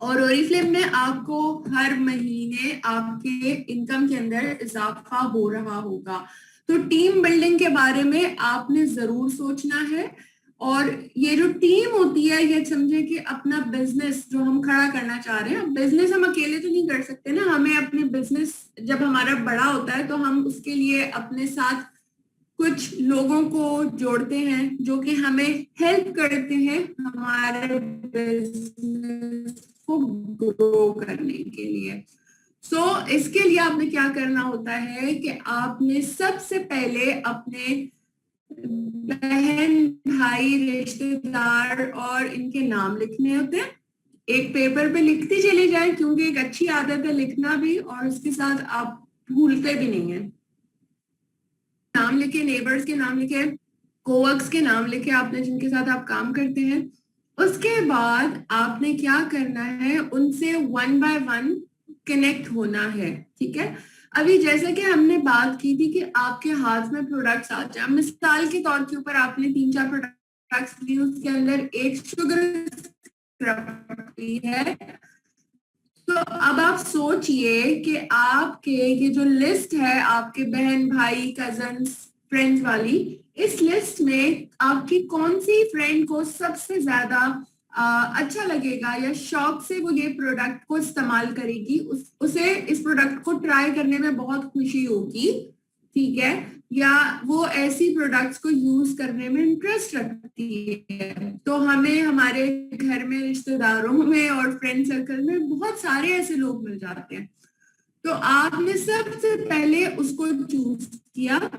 और ओरिफ्लेम में आपको हर महीने आपके इनकम के अंदर इजाफा हो रहा होगा। तो टीम बिल्डिंग के बारे में आपने जरूर सोचना है और ये जो टीम होती है, ये समझे कि अपना बिजनेस जो हम खड़ा करना चाह रहे हैं, बिजनेस हम अकेले तो नहीं कर सकते ना, हमें अपने बिजनेस जब हमारा बड़ा होता है तो हम उसके लिए अपने साथ कुछ लोगों को जोड़ते हैं जो कि हमें हेल्प करते हैं हमारे बिजनेस को ग्रो करने के लिए। इसके लिए आपने क्या करना होता है कि आपने सबसे पहले अपने बहन भाई रिश्तेदार और इनके नाम लिखने होते हैं, एक पेपर पे लिखती चले जाएं, क्योंकि एक अच्छी आदत है लिखना भी और उसके साथ आप भूलते भी नहीं है। नाम लिखे, नेबर्स के नाम लिखे, कोवर्क्स के नाम लिखे आपने जिनके साथ आप काम करते हैं। उसके बाद आपने क्या करना है, उनसे 1 बाय 1 कनेक्ट होना है, ठीक है। अभी जैसे कि हमने बात की थी कि आपके हाथ में प्रोडक्ट्स आ जाए, मिसाल के तौर के ऊपर आपने 3-4 प्रोडक्ट्स ली, उसके अंदर एक शुगर स्क्रब ली है, तो अब आप सोचिए कि आपके ये जो लिस्ट है आपके बहन भाई कजन्स फ्रेंड्स वाली, इस लिस्ट में आपकी कौन सी फ्रेंड को सबसे ज्यादा अच्छा लगेगा या शौक से वो ये प्रोडक्ट को इस्तेमाल करेगी, उसे इस प्रोडक्ट को ट्राई करने में बहुत खुशी होगी, ठीक है, या वो ऐसी प्रोडक्ट्स को यूज करने में इंटरेस्ट रखती है। तो हमें हमारे घर में, रिश्तेदारों में और फ्रेंड सर्कल में बहुत सारे ऐसे लोग मिल जाते हैं। तो आपने सबसे पहले उसको चूज किया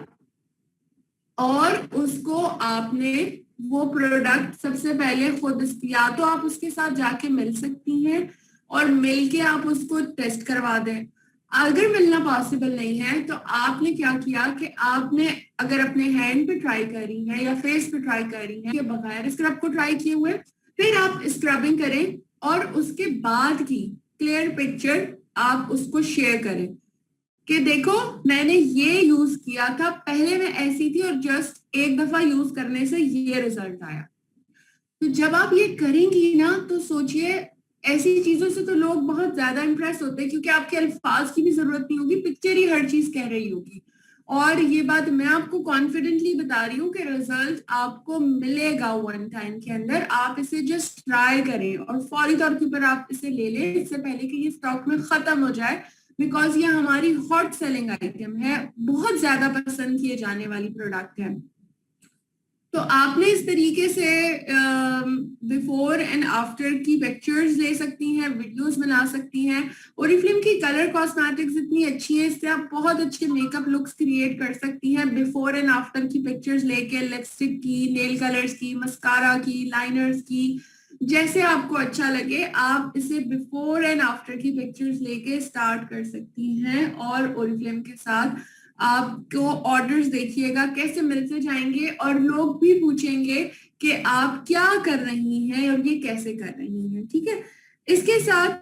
और उसको आपने वो प्रोडक्ट सबसे पहले खुद, या तो आप उसके साथ जाके मिल सकती हैं और मिलके आप उसको टेस्ट करवा दें। अगर मिलना पॉसिबल नहीं है तो आपने क्या किया कि आपने अगर अपने हैंड पे ट्राई करी है या फेस पे ट्राई करी है या बगैर स्क्रब को ट्राई किए हुए, फिर आप स्क्रबिंग करें और उसके बाद की क्लियर पिक्चर आप उसको शेयर करें कि देखो मैंने ये यूज किया था, पहले मैं ऐसी थी और जस्ट एक दफा यूज करने से ये रिजल्ट आया। तो जब आप ये करेंगी ना तो सोचिए, ऐसी चीजों से तो लोग बहुत ज्यादा इंप्रेस होते हैं क्योंकि आपके अल्फाज की भी जरूरत नहीं होगी, पिक्चर ही हर चीज कह रही होगी। और ये बात मैं आपको कॉन्फिडेंटली बता रही हूँ कि रिजल्ट आपको मिलेगा 1 टाइम के अंदर। आप इसे जस्ट ट्राई करें और फौरी तौर के ऊपर आप इसे ले लें इससे पहले कि ये स्टॉक में खत्म हो जाए, बिकॉज ये हमारी हॉट सेलिंग आइटम है, बहुत ज्यादा पसंद किए जाने वाली प्रोडक्ट है। तो आपने इस तरीके से बिफोर एंड आफ्टर की पिक्चर्स ले सकती हैं, वीडियोस बना सकती हैं। ओरिफ्लेम की कलर कॉस्मेटिक्स इतनी अच्छी है, इससे आप बहुत अच्छे मेकअप लुक्स क्रिएट कर सकती हैं। बिफोर एंड आफ्टर की पिक्चर्स लेके लिपस्टिक की, नेल कलर्स की, मस्कारा की, लाइनर्स की, जैसे आपको अच्छा लगे आप इसे बिफोर एंड आफ्टर की पिक्चर्स लेके स्टार्ट कर सकती हैं। और ओरिफ्लेम के साथ आपको ऑर्डर्स देखिएगा कैसे मिलते जाएंगे और लोग भी पूछेंगे कि आप क्या कर रही हैं और ये कैसे कर रही हैं, ठीक है। इसके साथ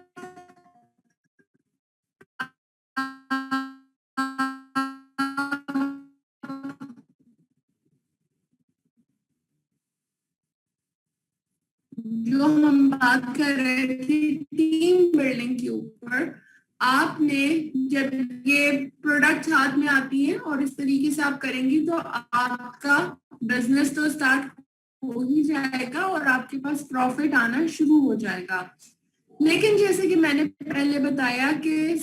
जो हम बात कर रहे थे टीम बिल्डिंग के ऊपर, आपने जब ये प्रोडक्ट हाथ में आती है और इस तरीके से आप करेंगी तो आपका बिजनेस तो स्टार्ट हो ही जाएगा और आपके पास प्रॉफिट आना शुरू हो जाएगा। लेकिन जैसे कि मैंने पहले बताया कि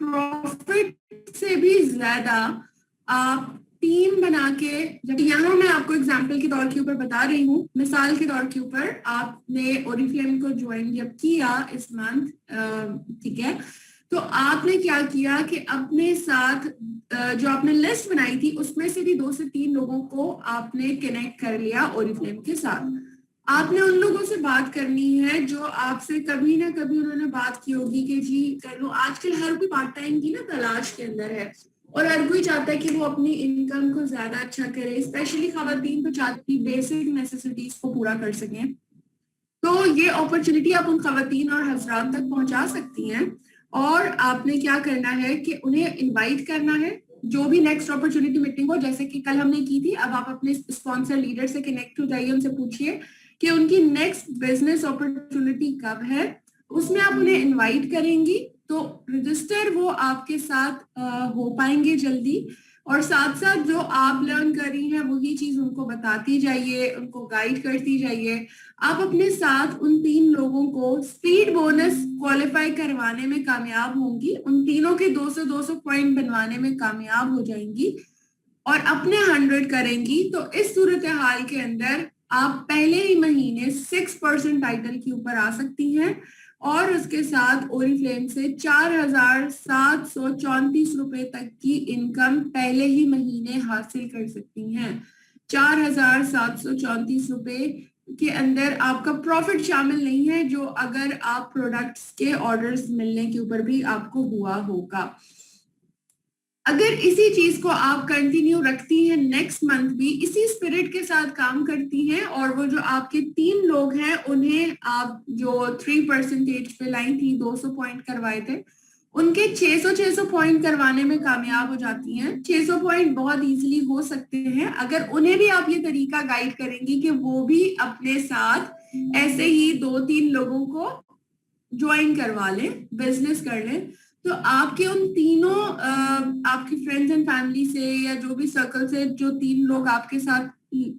प्रॉफिट से भी ज्यादा आप टीम बना के, जब यहाँ मैं आपको एग्जांपल के तौर के ऊपर बता रही हूँ, मिसाल के तौर के ऊपर आपने ओरिफ्लेम को ज्वाइन जब किया इस मंथ, ठीक है, तो आपने क्या किया कि अपने साथ जो आपने लिस्ट बनाई थी उसमें से भी 2 से 3 लोगों को आपने कनेक्ट कर लिया ओरिफ्लेम के साथ। आपने उन लोगों से बात करनी है जो आपसे कभी ना कभी उन्होंने बात की होगी कि जी कर लो। आजकल हर कोई पार्ट टाइम की ना तलाश के अंदर है और हर कोई चाहता है कि वो अपनी इनकम को ज्यादा अच्छा करे, स्पेशली खवातीन तो चाहती बेसिक नेसेसिटीज को पूरा कर सकें। तो ये अपॉर्चुनिटी आप उन खवातीन और हजरात तक पहुंचा सकती हैं और आपने क्या करना है कि उन्हें इनवाइट करना है। जो भी नेक्स्ट अपॉर्चुनिटी मीटिंग हो, जैसे कि कल हमने की थी, अब आप अपने स्पॉन्सर लीडर से कनेक्ट हो जाइए, उनसे पूछिए कि उनकी नेक्स्ट बिजनेस अपॉर्चुनिटी कब है, उसमें आप उन्हें इनवाइट करेंगी तो रजिस्टर वो आपके साथ हो पाएंगे जल्दी। और साथ साथ जो आप लर्न कर रही हैं वही चीज उनको बताती जाइए, उनको गाइड करती जाइए। आप अपने साथ उन 3 लोगों को स्पीड बोनस क्वालिफाई करवाने में कामयाब होंगी, उन तीनों के 200 पॉइंट बनवाने में कामयाब हो जाएंगी और अपने 100 करेंगी। तो इस सूरत हाल के अंदर आप पहले ही महीने 6% टाइटल के ऊपर आ सकती हैं और उसके साथ ओरिफ्लेम से 4,734 रुपए तक की इनकम पहले ही महीने हासिल कर सकती हैं। 4,734 रुपए के अंदर आपका प्रॉफिट शामिल नहीं है, जो अगर आप प्रोडक्ट्स के ऑर्डर्स मिलने के ऊपर भी आपको हुआ होगा। अगर इसी चीज को आप कंटिन्यू रखती हैं नेक्स्ट मंथ भी, इसी स्पिरिट के साथ काम करती हैं, और वो जो आपके 3 लोग हैं उन्हें आप जो 3% पे लाई थी, 200 पॉइंट करवाए थे, उनके 600 पॉइंट करवाने में कामयाब हो जाती हैं। 600 पॉइंट बहुत इजीली हो सकते हैं अगर उन्हें भी आप ये तरीका गाइड करेंगी कि वो भी अपने साथ ऐसे ही 2-3 लोगों को ज्वाइन करवा लें, बिजनेस कर लें। तो आपके उन तीनों आपके फ्रेंड्स एंड फैमिली से या जो भी सर्कल से जो 3 लोग आपके साथ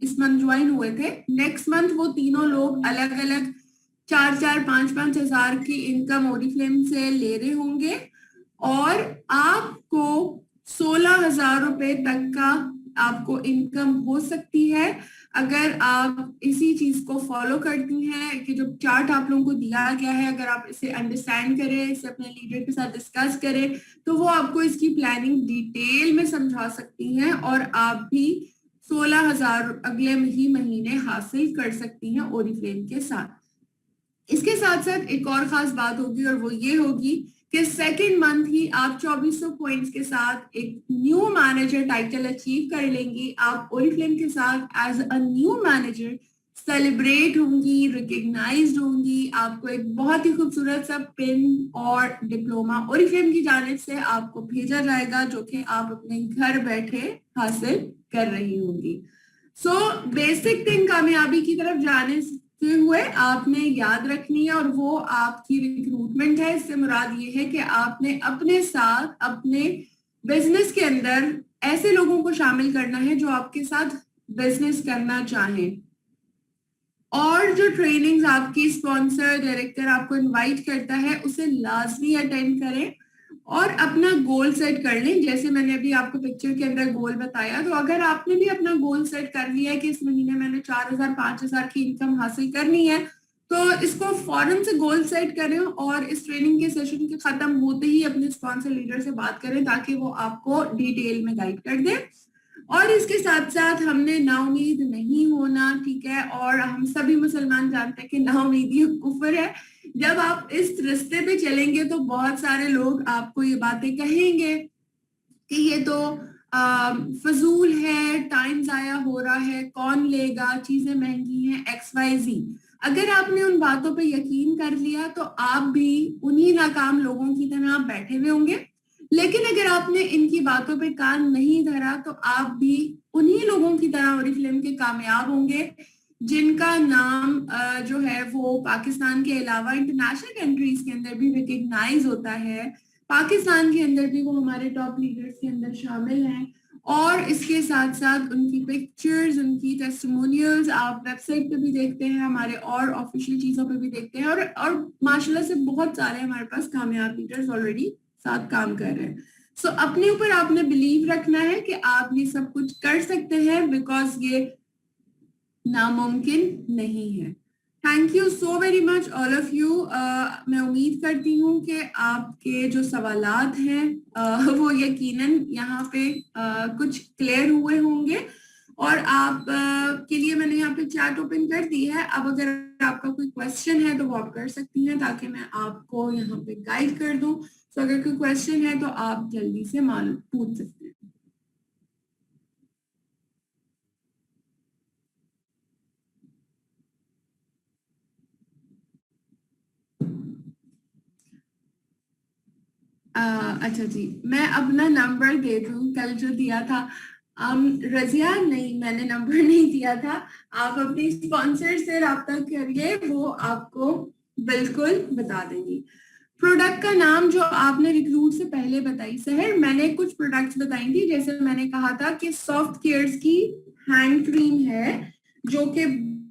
इस मंथ ज्वाइन हुए थे, नेक्स्ट मंथ वो तीनों लोग अलग अलग 4-4 5-5 हजार की इनकम ओरिफ्लेम से ले रहे होंगे, और आपको 16,000 रुपए तक का आपको इनकम हो सकती है अगर आप इसी चीज को फॉलो करती हैं कि जो चार्ट आप लोगों को दिया गया है, अगर आप इसे अंडरस्टैंड करें, इसे अपने लीडर के साथ डिस्कस करें, तो वो आपको इसकी प्लानिंग डिटेल में समझा सकती हैं और आप भी 16,000 अगले ही महीने हासिल कर सकती हैं ओरिफ्लेम के साथ। इसके साथ साथ एक और खास बात होगी, और वो ये होगी कि सेकेंड मंथ ही आप 2400 पॉइंट्स के साथ एक न्यू मैनेजर टाइटल अचीव कर लेंगी। आप ओरिफ्लेम के साथ as a new manager celebrate होंगी, रिकग्नाइज्ड होंगी। आपको एक बहुत ही खूबसूरत सा पिन और डिप्लोमा ओरिफ्लेम की जानिब से आपको भेजा जाएगा, जो कि आप अपने घर बैठे हासिल कर रही होंगी। सो बेसिक थिंग कामयाबी की तरफ जाने हुए आपने याद रखनी है, और वो आपकी रिक्रूटमेंट है। इससे मुराद ये है कि आपने अपने साथ अपने बिजनेस के अंदर ऐसे लोगों को शामिल करना है जो आपके साथ बिजनेस करना चाहें, और जो ट्रेनिंग्स आपकी स्पॉन्सर डायरेक्टर आपको इनवाइट करता है उसे लाजमी अटेंड करें और अपना गोल सेट कर लें। जैसे मैंने अभी आपको पिक्चर के अंदर गोल बताया, तो अगर आपने भी अपना गोल सेट कर लिया है कि इस महीने मैंने 4,000-5,000 की इनकम हासिल करनी है, तो इसको फौरन से गोल सेट करें और इस ट्रेनिंग के सेशन के खत्म होते ही अपने स्पॉन्सर लीडर से बात करें ताकि वो आपको डिटेल में गाइड कर दे। और इसके साथ साथ हमने नाउमीद नहीं होना, ठीक है, और हम सभी मुसलमान जानते हैं कि नाउमीदी कुफर है। जब आप इस रास्ते पे चलेंगे तो बहुत सारे लोग आपको ये बातें कहेंगे कि ये तो फजूल है, टाइम जाया हो रहा है, कौन लेगा, चीजें महंगी हैं, XYZ। अगर आपने उन बातों पे यकीन कर लिया तो आप भी उन्हीं नाकाम लोगों की तरह बैठे हुए होंगे। लेकिन अगर आपने इनकी बातों पे कान नहीं धरा तो आप भी उन्हीं लोगों की तरह ओरिफ्लेम के कामयाब होंगे जिनका नाम जो है वो पाकिस्तान के अलावा इंटरनेशनल कंट्रीज के अंदर भी रिकग्नाइज होता है। पाकिस्तान के अंदर भी वो हमारे टॉप लीडर्स के अंदर शामिल हैं, और इसके साथ साथ उनकी पिक्चर्स, उनकी टेस्टिमोनियल्स आप वेबसाइट पे भी देखते हैं, हमारे और ऑफिशियल चीजों पे भी देखते हैं, और माशाल्लाह से बहुत सारे हमारे पास कामयाब लीडर्स ऑलरेडी साथ काम कर रहे हैं। सो अपने ऊपर आपने बिलीव रखना है कि आप ये सब कुछ कर सकते हैं, बिकॉज ये नामुमकिन नहीं है। Thank you so very much all of you. मैं उम्मीद करती हूँ कि आपके जो सवालात हैं वो यकीनन यहाँ पे कुछ क्लियर हुए होंगे, और आप के लिए मैंने यहाँ पे चैट ओपन कर दी है। अब अगर आपका कोई क्वेश्चन है तो वो आप कर सकती हैं ताकि मैं आपको यहाँ पे गाइड कर दूं। तो अगर कोई क्वेश्चन है तो आप जल्दी से मालूम पूछ सकते हैं। अच्छा जी, मैं अपना नंबर दे दूं, कल जो दिया था। रजिया, नहीं, मैंने नंबर नहीं दिया था। आप अपनी स्पॉन्सर से राब्ता करिए, वो आपको बिल्कुल बता देंगी। प्रोडक्ट का नाम जो आपने रिक्रूट से पहले बताई सहर, मैंने कुछ प्रोडक्ट्स बताई थी। जैसे मैंने कहा था कि सॉफ्ट केयर्स की हैंड क्रीम है जो कि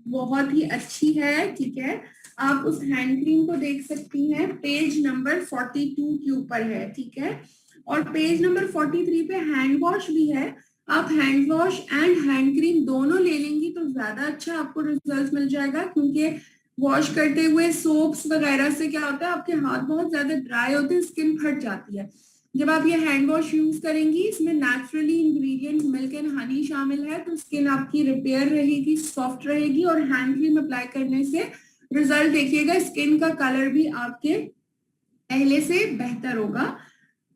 बहुत ही अच्छी है, ठीक है। आप उस हैंड क्रीम को देख सकती हैं, पेज नंबर 42 के ऊपर है, ठीक है। और पेज नंबर 43 पे हैंड वॉश भी है। आप hand wash and hand cream दोनों ले लेंगी तो ज्यादा अच्छा आपको रिजल्ट मिल जाएगा, क्योंकि वॉश करते हुए सोप्स वगैरह से क्या होता है, आपके हाथ बहुत ज्यादा ड्राई होते हैं, स्किन फट जाती है। जब आप ये हैंड वॉश यूज करेंगी, इसमें naturally ingredient milk and honey शामिल है, तो स्किन आपकी रिपेयर रहेगी, सॉफ्ट रहेगी, और हैंड क्रीम अप्लाई करने से रिजल्ट देखिएगा, स्किन का कलर भी आपके पहले से बेहतर होगा।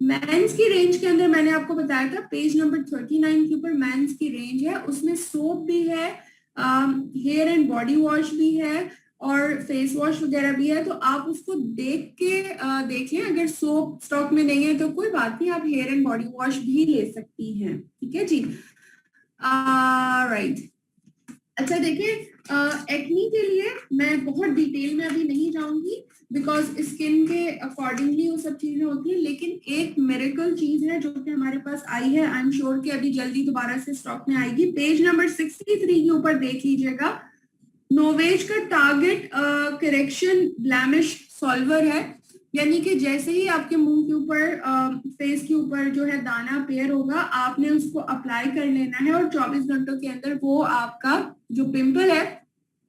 मेंस की रेंज के अंदर मैंने आपको बताया था पेज नंबर 39 के ऊपर मेंस की रेंज है, उसमें सोप भी है, हेयर एंड बॉडी वॉश भी है और फेस वॉश वगैरह भी है। तो आप उसको देख के देख लें, अगर सोप स्टॉक में नहीं है तो कोई बात नहीं, आप हेयर एंड बॉडी वॉश भी ले सकती हैं। ठीक है जी, राइट। अच्छा देखिए, एक्नी के लिए मैं बहुत डिटेल में अभी नहीं जाऊंगी बिकॉज स्किन के अकॉर्डिंगली वो सब चीजें होती है, लेकिन एक मिरेकल चीज है जो कि हमारे पास आई है, आई एम श्योर कि अभी जल्दी दोबारा से स्टॉक में आएगी। पेज नंबर 63 के ऊपर देख लीजिएगा, नोवेज का टारगेट करेक्शन ब्लैमिश सॉल्वर है, यानी कि जैसे ही आपके मुंह के ऊपर फेस के ऊपर जो है दाना अपीयर होगा, आपने उसको अप्लाई कर लेना है और 24 घंटों के अंदर वो आपका जो पिंपल है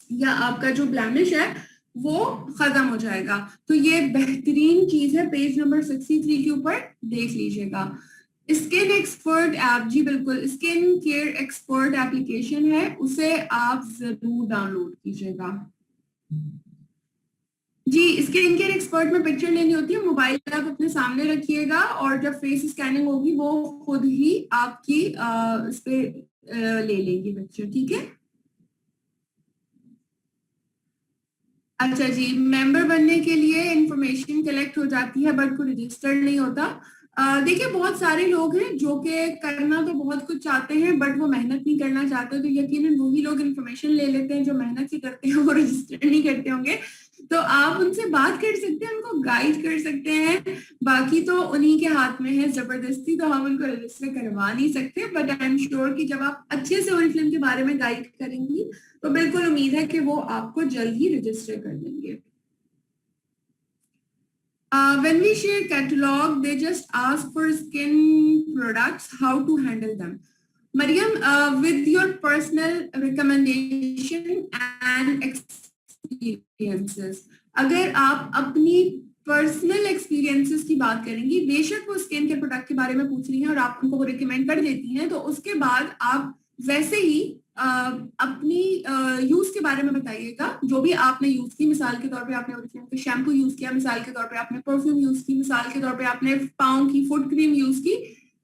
या आपका जो ब्लैमिश है वो खत्म हो जाएगा। तो ये बेहतरीन चीज है, पेज नंबर 63 के ऊपर देख लीजिएगा। स्किन एक्सपर्ट ऐप, जी बिल्कुल, स्किन केयर एक्सपर्ट एप्लीकेशन है, उसे आप जरूर डाउनलोड कीजिएगा। जी, स्किन केयर एक्सपर्ट में पिक्चर लेनी होती है, मोबाइल आप अपने सामने रखिएगा और जब फेस स्कैनिंग होगी वो खुद ही आपकी इस पे ले लेंगे पिक्चर। ठीक है, अच्छा जी, मेंबर बनने के लिए इंफॉर्मेशन कलेक्ट हो जाती है बट कोई रजिस्टर नहीं होता। देखिए, बहुत सारे लोग हैं जो कि करना तो बहुत कुछ चाहते हैं बट वो मेहनत नहीं करना चाहते, तो यकीनन वही लोग इंफॉर्मेशन ले लेते हैं जो मेहनत ही करते हैं, वो रजिस्टर नहीं करते होंगे। तो आप उनसे बात कर सकते हैं, उनको गाइड कर सकते हैं, बाकी तो उन्हीं के हाथ में है, जबरदस्ती तो हम उनको रजिस्टर करवा नहीं सकते। बट आई एम श्योर कि जब आप अच्छे से ओरिफ्लेम के बारे में गाइड करेंगी तो बिल्कुल उम्मीद है कि वो आपको जल्द ही रजिस्टर कर देंगे। When we share catalog, they just ask for skin products, how to handle them. Mariam, with your personal recommendation and experiences, अगर आप अपनी पर्सनल एक्सपीरियंसेस की बात करेंगी, बेशक वो स्किन के प्रोडक्ट के बारे में पूछ रही हैं और आप उनको वो रिकमेंड कर देती हैं, तो उसके बाद आप वैसे ही अपनी यूज के बारे में बताइएगा, जो भी आपने यूज की। मिसाल के तौर पे आपने ओरिफ्लेम का शैम्पू यूज किया, मिसाल के तौर पे आपने परफ्यूम यूज की, मिसाल के तौर पे आपने पाँव की फुट क्रीम यूज की,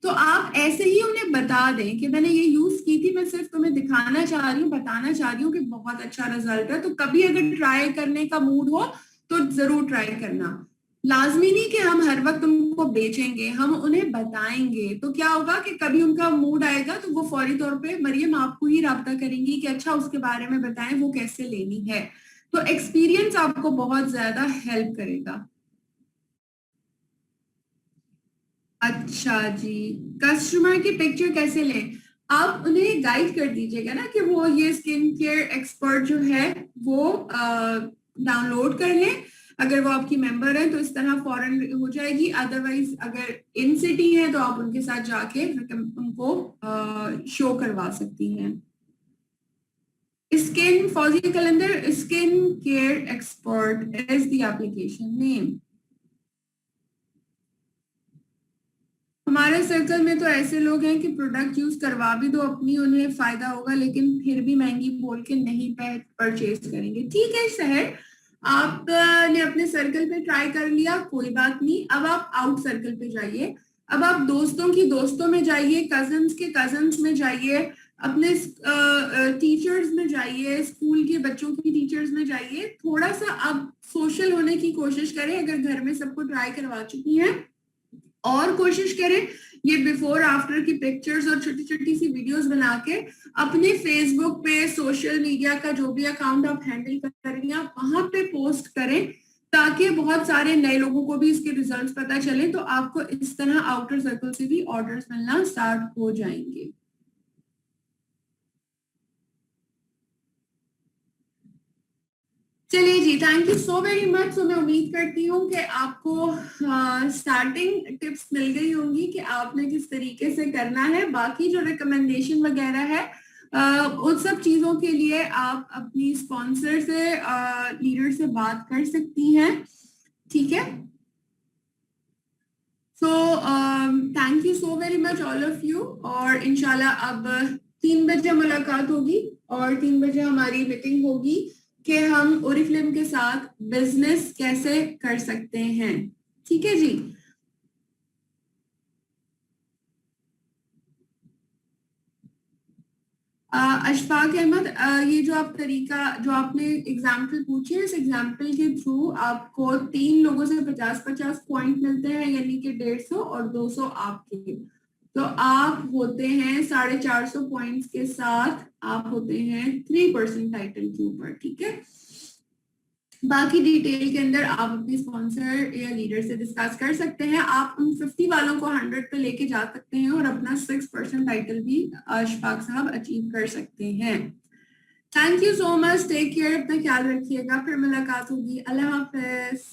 तो आप ऐसे ही उन्हें बता दें कि मैंने ये यूज की थी, मैं सिर्फ तुम्हें दिखाना चाह रही हूँ, बताना चाह रही हूँ कि बहुत अच्छा रिजल्ट है। तो कभी अगर ट्राई करने का मूड हो तो जरूर ट्राई करना। लाजमी नहीं कि हम हर वक्त उनको बेचेंगे, हम उन्हें बताएंगे, तो क्या होगा कि कभी उनका मूड आएगा तो वो फौरी तौर पे मरियम आपको ही राब्ता करेंगी कि अच्छा उसके बारे में बताएं, वो कैसे लेनी है। तो एक्सपीरियंस आपको बहुत ज्यादा हेल्प करेगा। अच्छा जी, कस्टमर की पिक्चर कैसे लें? आप उन्हें गाइड कर दीजिएगा ना कि वो ये स्किन केयर एक्सपर्ट जो है वो डाउनलोड कर लें। अगर वो आपकी मेंबर है तो इस तरह फौरन हो जाएगी, अदरवाइज अगर इन सिटी है तो आप उनके साथ जाके उनको शो करवा सकती हैं। स्किन फौजी कलंदर, skin care expert is the application name. हमारे सर्कल में तो ऐसे लोग हैं कि प्रोडक्ट यूज करवा भी दो अपनी, उन्हें फायदा होगा लेकिन फिर भी महंगी बोल के नहीं परचेज करेंगे। ठीक है शहर, आपने अपने सर्कल पे ट्राई कर लिया, कोई बात नहीं। अब आप आउट सर्कल पे जाइए, अब आप दोस्तों की दोस्तों में जाइए, कजन्स के कजन्स में जाइए, अपने टीचर्स में जाइए, स्कूल के बच्चों की टीचर्स में जाइए, थोड़ा सा अब सोशल होने की कोशिश करें। अगर घर में सबको ट्राई करवा चुकी हैं और कोशिश करें ये बिफोर आफ्टर की पिक्चर्स और छोटी छोटी सी वीडियोस बना के अपने फेसबुक पे, सोशल मीडिया का जो भी अकाउंट आप हैंडल कर रही हैं, आप वहां पे पोस्ट करें ताकि बहुत सारे नए लोगों को भी इसके रिजल्ट्स पता चले, तो आपको इस तरह आउटर सर्कल से भी ऑर्डर्स मिलना स्टार्ट हो जाएंगे। चलिए जी, thank you so very much. तो मैं उम्मीद करती हूँ कि आपको स्टार्टिंग टिप्स मिल गई होंगी कि आपने किस तरीके से करना है। बाकी जो रिकमेंडेशन वगैरह है उन सब चीजों के लिए आप अपनी स्पॉन्सर से, लीडर से बात कर सकती हैं। ठीक है, so thank you so very much all of you, और इंशाल्लाह अब 3 बजे मुलाकात होगी और 3 बजे हमारी मीटिंग होगी कि हम ओरिफ्लेम के साथ बिजनेस कैसे कर सकते हैं। ठीक है जी, अशफाक अहमद, ये जो आप तरीका जो आपने एग्जाम्पल पूछे, इस एग्जाम्पल के थ्रू आपको 3 लोगों से 50-50 पॉइंट मिलते हैं, यानी कि 150 और 200 आपके। तो आप होते हैं 450 पॉइंट्स के साथ, आप होते हैं 3% टाइटल के ऊपर, ठीक है। बाकी डिटेल के अंदर आप अपने स्पॉन्सर या लीडर से डिस्कस कर सकते हैं। आप उन 50 वालों को 100 पे लेके जा सकते हैं और अपना 6% टाइटल भी अशफाक साहब अचीव कर सकते हैं। Thank you so much, take care, अपना ख्याल रखिएगा, फिर मुलाकात होगी, अल्लाह हाफिज।